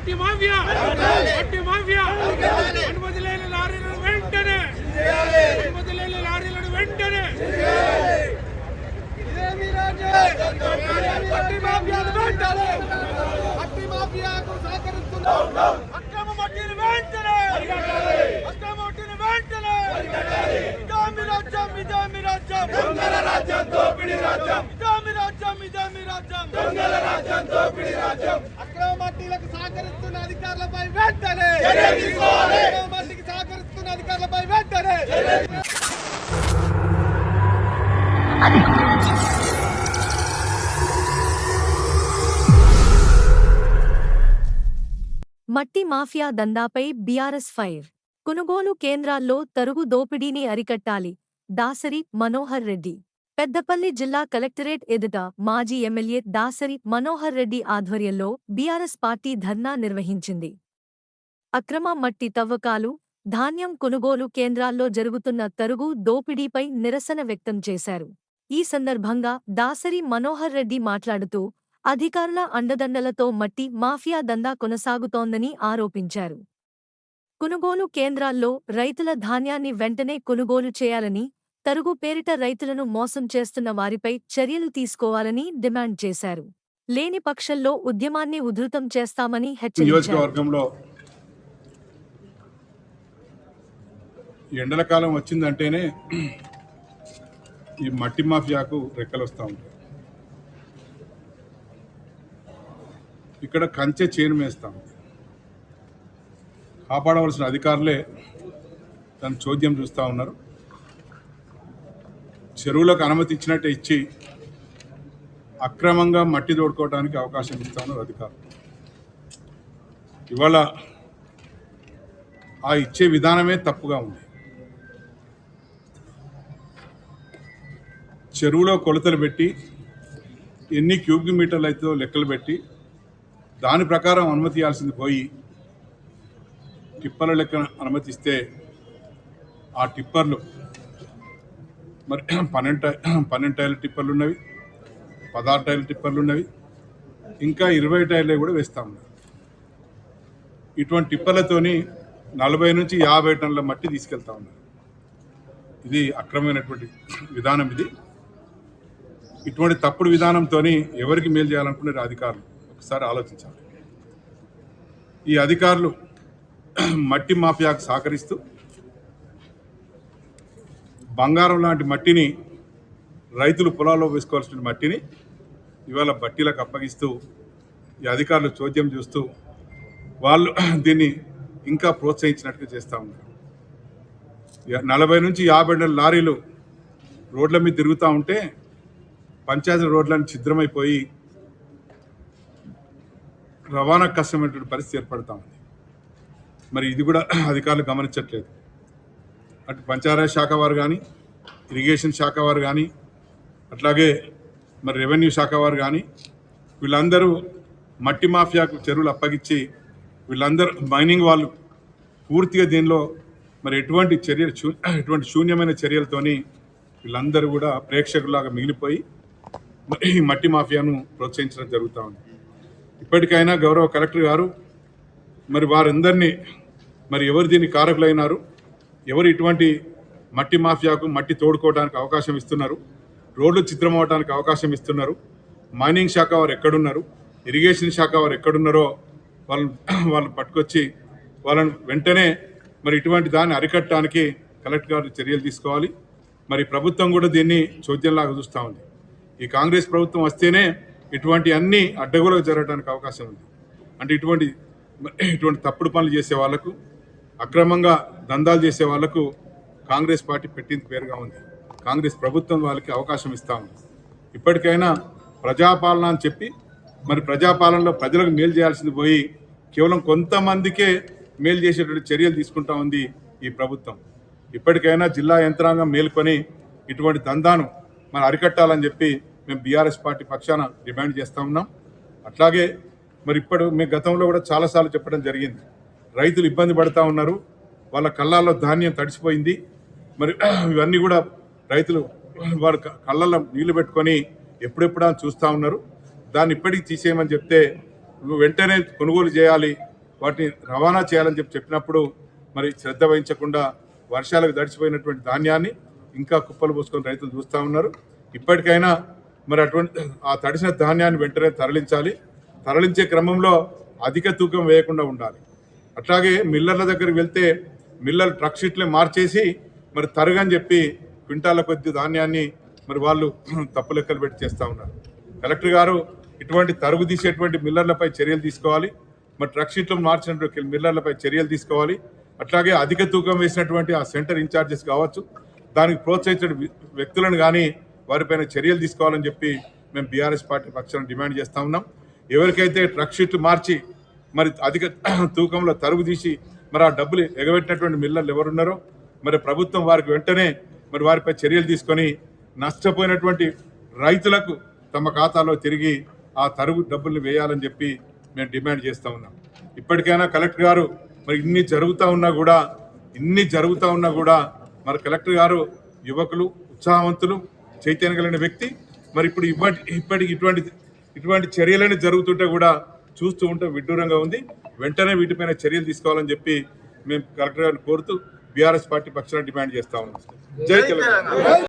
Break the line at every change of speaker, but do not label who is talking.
మట్టి మాఫియా అనుమతి లేని లారీలను వెంటనే మట్టి మాఫియాకు సహకరిస్తున్న అక్రమ మట్టిని వెంటనే ఇదామి రాజ్యం దొంగల రాజ్యం దోపిడీ రాజ్యం దొంగల రాజ్యం దోపిడీ రాజ్యం అక్రమ మట్టిలకు సహకరిస్తున్న అధికారులపై వెంటనే అక్రమ మట్టికి సహకరిస్తున్న అధికారులపై వెంటనే
మట్టి మాఫియా దందాపై బీఆర్ఎస్ ఫైర్. కొనుగోలు కేంద్రాల్లో తరుగు దోపిడీని అరికట్టాలి. దాసరి మనోహర్ రెడ్డి. పెద్దపల్లి జిల్లా కలెక్టరేట్ ఎదుట మాజీ ఎమ్మెల్యే దాసరి మనోహర్ రెడ్డి ఆధ్వర్యంలో బీఆర్ఎస్ పార్టీ ధర్నా నిర్వహించింది. అక్రమ మట్టి తవ్వకాలు, ధాన్యం కొనుగోలు కేంద్రాల్లో జరుగుతున్న తరుగు దోపిడీపై నిరసన వ్యక్తం చేశారు. ఈ సందర్భంగా దాసరి మనోహర్ రెడ్డి మాట్లాడుతూ అధికారుల అండదండలతో మట్టి మాఫియా దందా కొనసాగుతోందని ఆరోపించారు. కొనుగోలు కేంద్రాల్లో రైతుల ధాన్యాన్ని వెంటనే కొనుగోలు చేయాలని, తరుగు పేరిట రైతులను మోసం చేస్తున్న వారిపై చర్యలు తీసుకోవాలని డిమాండ్ చేశారు. లేని పక్షంలో ఉద్యమాన్ని ఉధృతం చేస్తామని హెచ్చరించారు.
ఎండల కాలం వచ్చిందంటేనే ఈ మట్టి మాఫియాకు రెక్కలు వస్తూ ఉంటాయి. ఇక్కడ కంచె చేను మేస్తాం. కాపాడవలసిన అధికారులే దాన్ని చోద్యం చూస్తూ ఉన్నారు. చెరువులకు అనుమతి ఇచ్చినట్టే ఇచ్చి అక్రమంగా మట్టి తోడుకోవడానికి అవకాశం ఇస్తూ ఉన్నారు అధికారులు. ఇవాళ ఆ ఇచ్చే విధానమే తప్పుగా ఉంది. చెరువులో కొలతలు పెట్టి ఎన్ని క్యూబిక్ మీటర్లు అయితే లెక్కలు పెట్టి దాని ప్రకారం అనుమతి ఇవ్వాల్సింది పోయి టిప్పర్ల లెక్క అనుమతిస్తే ఆ టిప్పర్లు మరి 12 టైర్ల టిప్పర్లు ఉన్నవి, 16 టైర్ల టిప్పర్లు ఉన్నవి, ఇంకా 20 టైర్లు కూడా వేస్తూ ఉన్నారు. ఇటువంటి టిప్పర్లతోని 40 నుంచి 50 టన్నుల మట్టి తీసుకెళ్తా ఉన్నారు. ఇది అక్రమమైనటువంటి విధానం. ఇటువంటి తప్పుడు విధానంతో ఎవరికి మేలు చేయాలనుకునే అధికారులు ఒకసారి ఆలోచించాలి. ఈ అధికారులు మట్టి మాఫియాకు సహకరిస్తూ బంగారం లాంటి మట్టిని, రైతులు పొలాల్లో వేసుకోవాల్సిన మట్టిని ఇవాళ బట్టీలకు అప్పగిస్తూ ఈ అధికారులు చోద్యం చూస్తూ వాళ్ళు దీన్ని ఇంకా ప్రోత్సహించినట్టుగా చేస్తూ ఉన్నారు. 40 నుంచి 50 లారీలు రోడ్ల మీద తిరుగుతూ ఉంటే పంచాయతీ రోడ్లను ఛిద్రమైపోయి రవాణా కష్టమైనటువంటి పరిస్థితి ఏర్పడుతూ ఉంది. మరి ఇది కూడా అధికారులు గమనించట్లేదు. అటు పంచాయతీ శాఖ వారు కానీ, ఇరిగేషన్ శాఖ వారు కానీ, అట్లాగే మరి రెవెన్యూ శాఖ వారు కానీ వీళ్ళందరూ మట్టి మాఫియాకు చెరువులు అప్పగించి వీళ్ళందరూ మైనింగ్ వాళ్ళు పూర్తిగా దీనిలో మరి ఎటువంటి శూన్యమైన చర్యలతోని వీళ్ళందరూ కూడా ప్రేక్షకులాగా మిగిలిపోయి మరి ఈ మట్టి మాఫియాను ప్రోత్సహించడం జరుగుతూ ఉంది. ఇప్పటికైనా గౌరవ కలెక్టర్ గారు మరి వారందరినీ మరి ఎవరు దీనికి కారకులైనారు, ఎవరు ఇటువంటి మట్టి మాఫియాకు మట్టి తోడుకోవడానికి అవకాశం ఇస్తున్నారు, రోడ్లు చిత్రమవడానికి అవకాశం ఇస్తున్నారు, మైనింగ్ శాఖ వారు ఎక్కడున్నారు, ఇరిగేషన్ శాఖ వారు ఎక్కడున్నారో వాళ్ళు పట్టుకొచ్చి వాళ్ళని వెంటనే మరి ఇటువంటి దాన్ని అరికట్టడానికి కలెక్టర్ గారు చర్యలు తీసుకోవాలి. మరి ప్రభుత్వం కూడా దీన్ని చోద్యంలాగా చూస్తూ ఉంది. ఈ కాంగ్రెస్ ప్రభుత్వం వస్తేనే ఇటువంటి అన్ని అడ్డగోలకు జరగడానికి అవకాశం ఉంది. అంటే ఇటువంటి తప్పుడు పనులు చేసే వాళ్లకు, అక్రమంగా దందాలు చేసే వాళ్లకు కాంగ్రెస్ పార్టీ పెట్టింది పేరుగా ఉంది. కాంగ్రెస్ ప్రభుత్వం వాళ్ళకి అవకాశం ఇస్తూ ఉంది. ఇప్పటికైనా ప్రజాపాలన అని చెప్పి మరి ప్రజాపాలనలో ప్రజలకు మేలు చేయాల్సింది పోయి కేవలం కొంతమందికే మేలు చేసేటువంటి చర్యలు తీసుకుంటా ఉంది ఈ ప్రభుత్వం. ఇప్పటికైనా జిల్లా యంత్రాంగం మేల్కొని ఇటువంటి దందాను మనం అరికట్టాలని చెప్పి మేము బీఆర్ఎస్ పార్టీ పక్షాన డిమాండ్ చేస్తూ ఉన్నాం. అట్లాగే మరి మేము గతంలో కూడా చాలాసార్లు చెప్పడం జరిగింది. రైతులు ఇబ్బంది పడుతూ ఉన్నారు, వాళ్ళ కళ్ళల్లో ధాన్యం తడిసిపోయింది. మరి ఇవన్నీ కూడా రైతులు వారి కళ్ళల్లో నీళ్లు పెట్టుకొని ఎప్పుడెప్పుడా చూస్తూ ఉన్నారు. దాన్ని ఇప్పటికి తీసేయమని చెప్తే నువ్వు వెంటనే కొనుగోలు చేయాలి, వాటిని రవాణా చేయాలని చెప్పినప్పుడు మరి శ్రద్ధ వహించకుండా వర్షాలకు తడిచిపోయినటువంటి ధాన్యాన్ని ఇంకా కుప్పలు పోసుకొని రైతులు చూస్తూ ఉన్నారు. ఇప్పటికైనా మరి అటువంటి ఆ తడిసిన ధాన్యాన్ని వెంటనే తరలించాలి. తరలించే క్రమంలో అధిక తూకం వేయకుండా ఉండాలి. అట్లాగే మిల్లర్ల దగ్గరికి వెళ్తే మిల్లర్ ట్రక్ షీట్లే మార్చేసి మరి తరుగని చెప్పి క్వింటాల కొద్ది ధాన్యాన్ని మరి వాళ్ళు తప్పు లెక్కలు పెట్టి చేస్తూ ఉన్నారు. కలెక్టర్ గారు ఇటువంటి తరుగు తీసేటువంటి మిల్లర్లపై చర్యలు తీసుకోవాలి. మరి ట్రక్ షీట్లు మార్చినటువంటి మిల్లర్లపై చర్యలు తీసుకోవాలి. అట్లాగే అధిక తూకం వేసినటువంటి ఆ సెంటర్ ఇన్ఛార్జెస్ కావచ్చు, దానికి ప్రోత్సహించిన వ్యక్తులను కానీ వారిపైన చర్యలు తీసుకోవాలని చెప్పి మేము బీఆర్ఎస్ పార్టీ పక్షాన డిమాండ్ చేస్తూ ఉన్నాం. ఎవరికైతే ట్రక్ షీట్లు మార్చి మరి అధిక తూకంలో తరుగు తీసి మరి ఆ డబ్బులు ఎగబెట్టినటువంటి మిల్లర్లు ఎవరున్నారో మరి ప్రభుత్వం వారికి వెంటనే మరి వారిపై చర్యలు తీసుకొని నష్టపోయినటువంటి రైతులకు తమ ఖాతాలో తిరిగి ఆ తరుగు డబ్బుల్ని వేయాలని చెప్పి మేము డిమాండ్ చేస్తూ ఉన్నాం. ఇప్పటికైనా కలెక్టర్ గారు మరి ఇన్ని జరుగుతూ ఉన్నా కూడా మరి కలెక్టర్ గారు యువకులు, ఉత్సాహవంతులు, చైతన్యం కలిగిన వ్యక్తి. మరి ఇప్పుడు ఇప్పటికి ఇటువంటి చర్యలన్నీ జరుగుతుంటే కూడా చూస్తూ ఉంటే విడ్డూరంగా ఉంది. వెంటనే వీటిపైన చర్యలు తీసుకోవాలని చెప్పి మేము కలెక్టర్ గారిని కోరుతూ బీఆర్ఎస్ పార్టీ పక్షాన డిమాండ్ చేస్తా ఉన్నాం. జై తెలంగాణ.